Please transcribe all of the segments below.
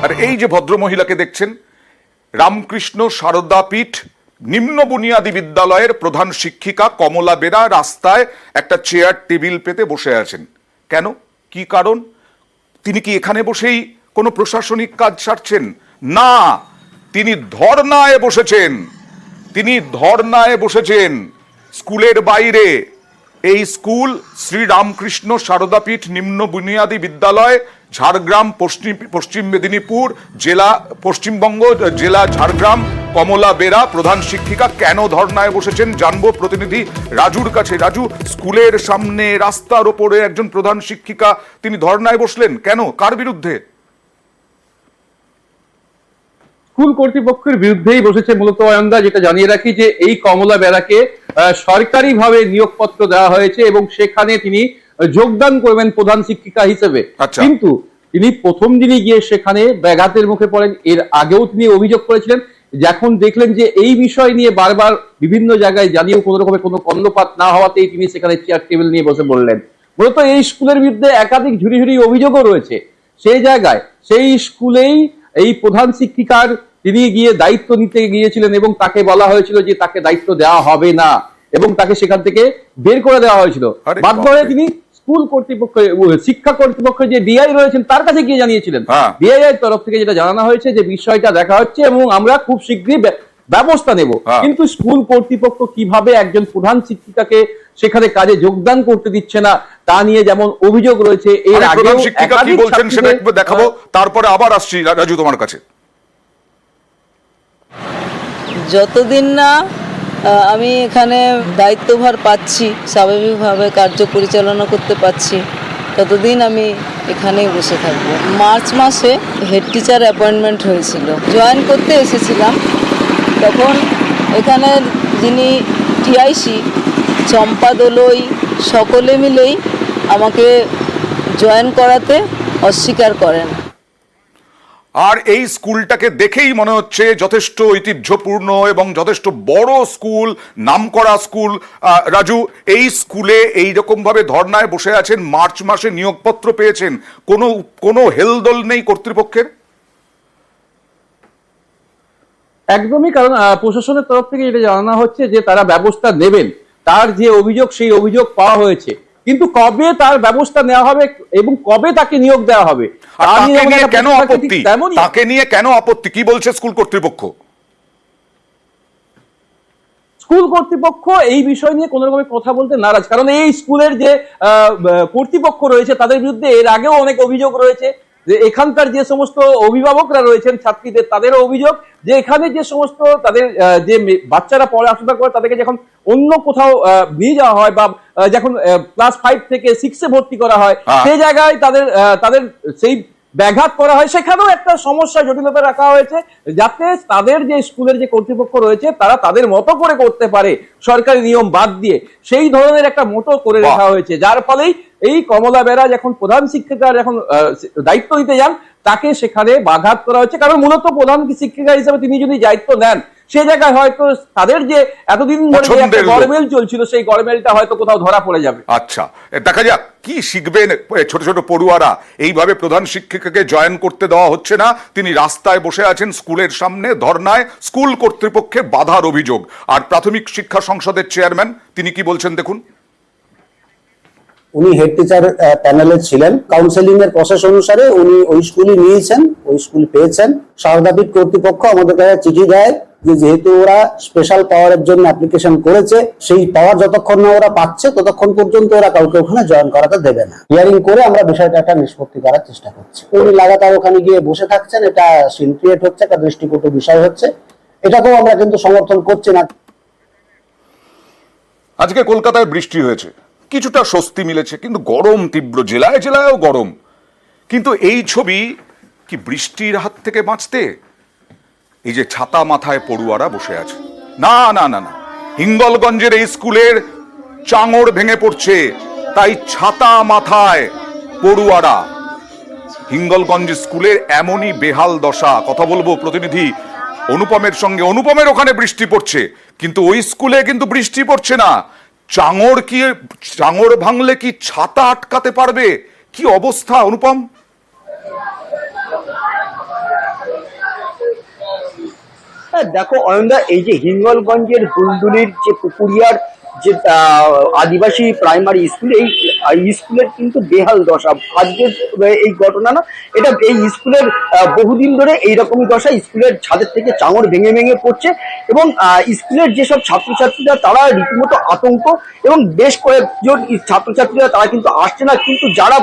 আর এই যে ভদ্রমহিলাকে দেখছেন, রামকৃষ্ণ সারদা পীঠ নিম্ন বুনিয়াদী বিদ্যালয়ের প্রধান শিক্ষিকা কমলা বেরা রাস্তায় একটা চেয়ার টেবিল পেতে বসে আছেন। কেন, কি কারণ? তিনি কি এখানে বসেই কোনো প্রশাসনিক কাজ সারছেন? না, তিনি ধর্নায় বসেছেন। তিনি ধর্নায় বসেছেন স্কুলের বাইরে। এই স্কুল শ্রী রামকৃষ্ণ সারদাপীঠ নিম্ন বুনিয়াদী বিদ্যালয়, ঝাড়গ্রাম, পশ্চিম মেদিনীপুর জেলা, পশ্চিমবঙ্গ জেলা ঝাড়গ্রাম। কমলা বেরা প্রধান শিক্ষিকা কেন ধর্নায় বসেছেন জানবো প্রতিনিধি রাজুর কাছে। রাজু, স্কুলের সামনে রাস্তার ওপরে একজন প্রধান শিক্ষিকা তিনি ধর্নায় বসলেন কেন, কার বিরুদ্ধে? স্কুল কর্তৃপক্ষের বিরুদ্ধেই বসেছে মূলত অয়নদা। যেটা জানিয়ে রাখি যে এই কমলা বেরাকে সরকারিভাবে নিয়োগপত্র দেওয়া হয়েছে এবং সেখানে তিনি যোগদান করবেন প্রধান শিক্ষিকা হিসেবে। কিন্তু তিনি প্রথম দিনই গিয়ে সেখানে ব্যাঘাতের মুখে পড়েন। এর আগেও তিনি অভিযোগ করেছিলেন। যখন দেখলেন যে এই বিষয় নিয়ে বারবার বিভিন্ন জায়গায় জানিয়েও কোনো রকমের কোনো কর্ণপাত না হওয়াতেই তিনি সেখানে চেয়ার টেবিল নিয়ে বসে বললেন। মূলত এই স্কুলের বিরুদ্ধে একাধিক ঝুড়ি ঝুড়ি অভিযোগও রয়েছে। সেই জায়গায় সেই স্কুলেই এই প্রধান শিক্ষিকার তিনি গিয়ে দায়িত্ব নিতে গিয়েছিলেন এবং তাকে বলা হয়েছিল যে তাকে দায়িত্ব দেওয়া হবে না এবং তাকে সেখান থেকে বের করে দেওয়া হয়েছিল। বাধ্য হয়ে তিনি স্কুল কর্তৃপক্ষ, শিক্ষা কর্তৃপক্ষ যে ডিআই রয়েছেন তার কাছে গিয়ে জানিয়েছিলেন। ডিআই এর তরফ থেকে যেটা জানানো হয়েছে যে বিষয়টা দেখা হচ্ছে এবং আমরা খুব শীঘ্রই ব্যবস্থা নেব। কিন্তু স্কুল কর্তৃপক্ষ কিভাবে একজন প্রধান শিক্ষিকাকে সেখানে কাজে যোগদান করতে দিচ্ছে না তা নিয়ে যেমন অভিযোগ রয়েছে। এর আগে শিক্ষিকা কি বলছেন সেটা দেখাবো, তারপরে আবার আসছি রাজু তোমার কাছে। যতদিন না আমি এখানে দায়িত্বভার পাচ্ছি, স্বাভাবিকভাবে কার্য পরিচালনা করতে পারছি, ততদিন আমি এখানেই বসে থাকবো। মার্চ মাসে হেড টিচার অ্যাপয়েন্টমেন্ট হয়েছিল, জয়েন করতে এসেছিলাম। তখন এখানের যিনি টিআইসি চম্পা দোলই সকলে মিলেই আমাকে জয়েন করাতে অস্বীকার করেন। আর এই স্কুলটাকে দেখেই মনে হচ্ছে যথেষ্ট ঐতিহ্যপূর্ণ এবং যথেষ্ট বড় স্কুল, নামকরা স্কুল। রাজু, এই স্কুলে এইরকম ভাবে ধর্নায় বসে আছেন, মার্চ মাসে নিয়োগপত্র পেয়েছেন, কোনো হেলদোল নেই কর্তৃপক্ষের? একদমই, কারণ প্রশাসনের তরফ থেকে এটা জানানো হচ্ছে যে তারা ব্যবস্থা নেবেন। তার যে অভিযোগ সেই অভিযোগ পাওয়া হয়েছে, কিন্তু কবে তার ব্যবস্থা নেওয়া হবে এবং কবে তাকে নিয়োগ দেওয়া হবে তাকে নিয়ে কেন আপত্তি, কি বলছে স্কুল কর্তৃপক্ষ? স্কুল কর্তৃপক্ষ এই বিষয় নিয়ে কোনো রকমের কথা বলতে নারাজ, কারণ এই স্কুলের যে কর্তৃপক্ষ রয়েছে তাদের বিরুদ্ধে এর আগেও অনেক অভিযোগ রয়েছে। যে এখানকার যে সমস্ত অভিভাবকরা রয়েছেন ছাত্রীদের, তাদেরও অভিযোগ যে এখানে যে সমস্ত তাদের যে বাচ্চারা পড়াশোনা করে তাদেরকে যখন অন্য কোথাও নিয়ে যাওয়া হয় বা যখন ক্লাস 5 থেকে 6-এ ভর্তি করা হয় সেই জায়গায় তাদের সেই ব্যাঘাত করা হয়। সেখানেও একটা সমস্যা, জটিলতা রাখা হয়েছে যাতে তাদের যে স্কুলের যে কর্তৃপক্ষ রয়েছে তারা তাদের মতো করে করতে পারে, সরকারি নিয়ম বাদ দিয়ে সেই ধরনের একটা মতো করে রাখা হয়েছে। যার ফলেই এই কমলা বেরা যখন প্রধান শিক্ষিকা যখন দায়িত্ব নিতে যান তাকে সেখানে বাঘাত করা হচ্ছে। কারণ মূলত প্রধান শিক্ষিকা হিসেবে তিনি যদি দায়িত্ব নেন সেই জায়গায় হয়তো তাদের যে এতদিন ধরে একটা গরমেল চলছিল সেই গরমেলটা হয়তো কোথাও ধরা পড়ে যাবে। আচ্ছা, দেখা যাক কি শিখবেন ছোট ছোট পড়ুয়ারা। এইভাবে প্রধান শিক্ষিকাকে জয়েন করতে দেওয়া হচ্ছে না, তিনি রাস্তায় বসে আছেন স্কুলের সামনে ধর্নায়, স্কুল কর্তৃপক্ষের বাধার অভিযোগ। আর প্রাথমিক শিক্ষা সংসদের চেয়ারম্যান তিনি কি বলছেন দেখুন। উনি হেড টিচার প্যানেলে ছিলেন, কাউন্সেলিং এর প্রসেস অনুসারে উনি ওই স্কুলই নিয়েছেন, ওই স্কুল পেয়েছেন। সারদাপীঠ কর্তৃপক্ষ আমাদের কাছে চিঠি দেয় যে যেহেতু ওরা স্পেশাল পাওয়ারের জন্য অ্যাপ্লিকেশন করেছে, সেই পাওয়ার যতক্ষণ না ওরা পাচ্ছে ততক্ষণ পর্যন্ত ওরা কাউকে ওখানে জয়েন করাতে দেবে না। হিয়ারিং করে আমরা বিষয়টা একটা নিষ্পত্তি করার চেষ্টা করছি। উনি লাগাতার ওখানে গিয়ে বসে থাকছেন, এটা সিন ক্রিয়েট হচ্ছে, একটা দৃষ্টিকটু বিষয় হচ্ছে, এটাকেও আমরা কিন্তু সমর্থন করছি না। আজকে কলকাতায় বৃষ্টি হয়েছে, কিছুটা স্বস্তি মিলেছে, কিন্তু গরম তীব্র, জেলায় জেলায়ও গরম। কিন্তু এই ছবি কি বৃষ্টির হাত থেকে বাঁচতে? এই যে ছাতা মাথায় পড়ুয়ারা বসে আছে, না না না না, হিঙ্গলগঞ্জের এই স্কুলের চাঙড় ভেঙে পড়ছে, তাই ছাতা মাথায় পড়ুয়ারা। হিঙ্গলগঞ্জ স্কুলের এমনই বেহাল দশা। কথা বলবো প্রতিনিধি অনুপমের সঙ্গে। অনুপমের ওখানে বৃষ্টি পড়ছে, কিন্তু ওই স্কুলে কিন্তু বৃষ্টি পড়ছে না। চাঙড় ভাঙলে কি ছাতা আটকাতে পারবে? কি অবস্থা অনুপম? দেখো অয়নদা, এই যে হিঙ্গলগঞ্জের দুলদুলির যে পুকুরিয়ার যে আদিবাসী প্রাইমারি স্কুল, এই স্কুলের কিন্তু বেহাল দশা। আজকে এই ঘটনা না, এটা এই স্কুলের বহুদিন ধরে এইরকমই দশা। স্কুলের ছাদের থেকে চাঙড় ভেঙে ভেঙে পড়ছে এবং স্কুলের যেসব ছাত্রছাত্রীরা তারা রীতিমতো আতঙ্ক, এবং বেশ কয়েকজন ছাত্রছাত্রীরা তারা কিন্তু আসছে না, কিন্তু যারা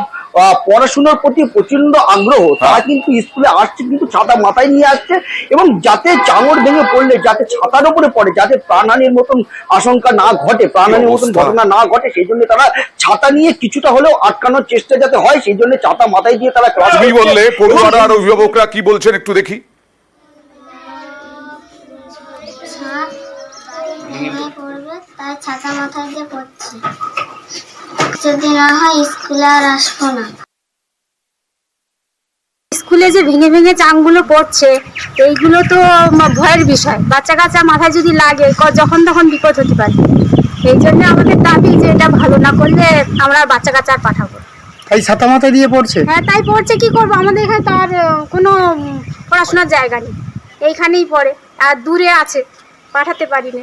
পড়াশোনার প্রতি প্রচন্ড আগ্রহ তারা কিন্তু স্কুলে আসছে, কিন্তু ছাতা মাথায় নিয়ে আসছে, এবং যাতে চাঙড় ভেঙে পড়লে যাতে ছাতার উপরে পড়ে, যাতে প্রাণহানির মতন আশঙ্কা না ঘটে, প্রাণহানির মতন ঘটনা না ঘটে, সেই জন্য তারা ছাতা নিয়ে কিছুটা হলেও আটকানোর চেষ্টা যাতে হয়, সেই জন্য ছাতা মাথায় দিয়ে তারা ক্লাস তুমি বললে পড়ুয়ারা আর অভিভাবকরা কি বলছেন একটু দেখি। পড়বে তাই ছাতা মাথায় দিয়ে পড়ছি, যদি না হয় স্কুলে আর আসবো না। স্কুলে যে ভেঙে ভেঙে চাংগুলো পড়ছে, এইগুলো তো ভয়ের বিষয়। বাচ্চা কাচ্চা মাথায় যদি লাগে যখন তখন বিপদ হতে পারে। এই জন্য আমাদের দাবি যে এটা ভালো না করলে আমরা বাচ্চা কাচ্চা আর পাঠাবো। তাই ছাতা মাথায় দিয়ে পড়ছে? হ্যাঁ, তাই পড়ছে। কি করবো, আমাদের এখানে তো আর কোনো পড়াশোনার জায়গা নেই, এইখানেই পড়ে, আর দূরে আছে, পাঠাতে পারি না।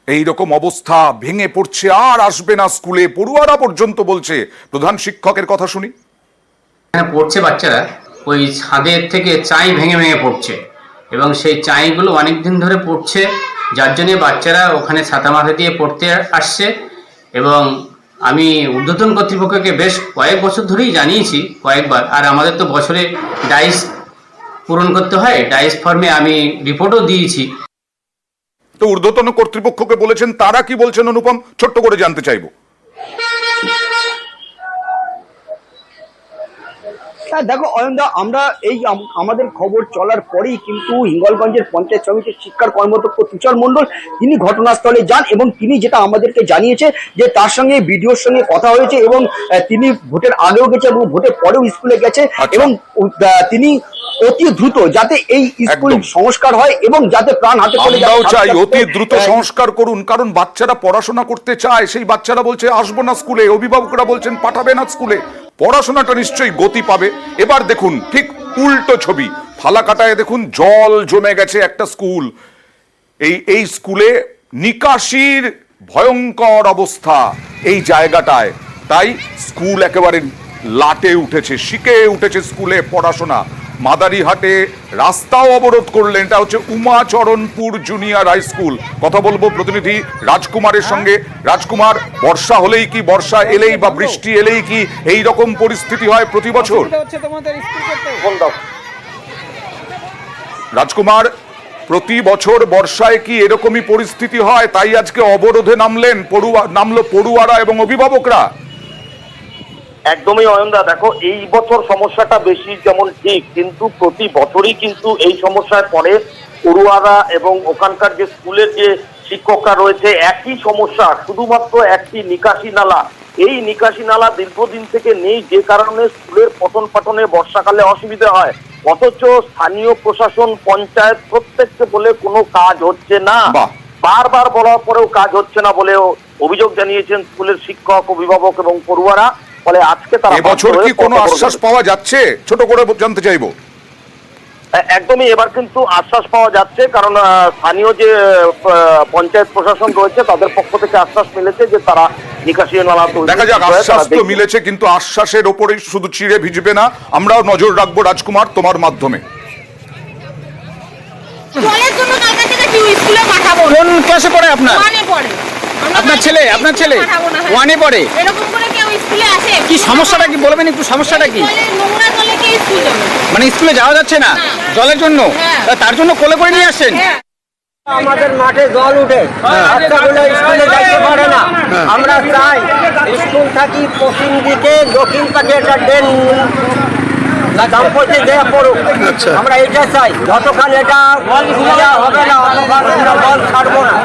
এই রকম অবস্থা, ভেঙে পড়ছে, আর আসবে না স্কুলে, পড়ুয়ারা পর্যন্ত বলছে। প্রধান শিক্ষকের কথা শুনি। এখানে পড়ছে বাচ্চারা, ওই ছাদের থেকে চাই ভেঙে ভেঙে পড়ছে, এবং সেই চাইগুলো অনেক দিন ধরে পড়ছে, যার জন্য বাচ্চারা ওখানে ছাতা মাথা দিয়ে পড়তে আসছে। এবং আমি ঊর্ধ্বতন কর্তৃপক্ষকে বেশ কয়েক বছর ধরেই জানিয়েছি, কয়েকবার। আর আমাদের তো বছরে ডাইস পূরণ করতে হয়, ডাইস ফর্মে আমি রিপোর্টও দিয়েছি। তো ঊর্ধ্বতন কর্তৃপক্ষকে বলেছেন, তারা কি বলছেন অনুপম, ছোট্ট করে জানতে চাইবো। দেখো অয়নদা, আমরা এই আমাদের খবর চলার পরেই কিন্তু হিঙ্গলগঞ্জের পঞ্চায়েত সমিতির শিক্ষার কর্মদক্ষ তুষার মণ্ডল তিনি ঘটনাস্থলে যান, এবং তিনি যেটা আমাদেরকে জানিয়েছে যে তার সঙ্গে বিডিওর সঙ্গে কথা হয়েছে, এবং তিনি ভোটের আগেও গেছে এবং ভোটের পরেও স্কুলে গেছে, এবং তিনি অতি দ্রুত যাতে এই স্কুল সংস্কার হয় এবং যাতে প্রাণ হাতে করে। আমরাও চাই অতি দ্রুত সংস্কার করুন, কারণ বাচ্চারা পড়াশোনা করতে চায়, সেই বাচ্চারা বলছে আসবো না স্কুলে, অভিভাবকরা বলছেন পাঠাবে না স্কুলে, পড়াশোনাটা নিশ্চয়ই গতি পাবে। এবার দেখুন ঠিক উল্টো ছবি, ফালাকাটায় দেখুন জল জমে গেছে একটা স্কুল। এই স্কুলে নিকাশির ভয়ঙ্কর অবস্থা এই জায়গাটায়, তাই স্কুল একেবারে লাটে উঠেছে, শিকে উঠেছে স্কুলে পড়াশোনা। মাদারিহাটে রাস্তাও অবরোধ করলেন, এটা হচ্ছে উমাচরণপুর জুনিয়র হাই স্কুল। কথা বলবো প্রতিনিধি রাজকুমারের সঙ্গে। রাজকুমার, বর্ষা হলেই কি, বর্ষা এলেই বা বৃষ্টি এলেই কি এই রকম পরিস্থিতি হয় প্রতি বছর? রাজকুমার, প্রতি বছর বর্ষায় কি এরকমই পরিস্থিতি হয়, তাই আজকে অবরোধে নামলো পড়ুয়ারা এবং অভিভাবকরা? একদমই অয়নদা, দেখো এই বছর সমস্যাটা বেশি যেমন ঠিক, কিন্তু প্রতি বছরই কিন্তু এই সমস্যায় পড়ে পড়ুয়ারা এবং ওখানকার যে স্কুলের যে শিক্ষকরা রয়েছে। একই সমস্যা, শুধুমাত্র একটি নিকাশি নালা। এই নিকাশি নালা দীর্ঘদিন থেকে নেই, যে কারণে স্কুলের পঠন পাঠনে বর্ষাকালে অসুবিধা হয়। অথচ স্থানীয় প্রশাসন, পঞ্চায়েত প্রত্যেককে বলে কোনো কাজ হচ্ছে না, বারবার বলার পরেও কাজ হচ্ছে না বলেও অভিযোগ জানিয়েছেন স্কুলের শিক্ষক, অভিভাবক এবং পড়ুয়ারা। ফলে আজকে তারা এবছর কি কোনো আশ্বাস পাওয়া যাচ্ছে, ছোট করে জানতে চাইবো। একদমই এবার কিন্তু আশ্বাস পাওয়া যাচ্ছে, কারণ স্থানীয় যে পঞ্চায়েত প্রশাসন রয়েছে তাদের পক্ষ থেকে আশ্বাস মিলেছে যে তারা নিকাশি নালা তৈরি। দেখা যাক, আশ্বাস তো মিলেছে, কিন্তু আশ্বাসের ওপরেই শুধু চিড়ে ভিজবে না, আমরাও নজর রাখবো রাজকুমার তোমার মাধ্যমে। কোন ক্লাসে পড়ে আপনার? আপনার ছেলে? আপনার ছেলে ওয়ানে পড়ে? কি সমস্যাটা কি বলবেন একটু, সমস্যাটা কি? মানে স্কুলে যাওয়া যাচ্ছে না জলের জন্য, তার জন্য কোলে করে নিয়ে আসছেন? আমাদের মাঠে জল উঠে, বাচ্চাগুলো স্কুলে যাইতে পারে না। আমরা চাই স্কুল থাকি পশ্চিম দিকে, দক্ষিণ পাশে একটা ড্রেন দাম্পত্য দেওয়া পড়ুক। আমরা এটা চাই, যতক্ষণ এটা বল হবে না ততক্ষণ আমরা বল ছাড়বো না।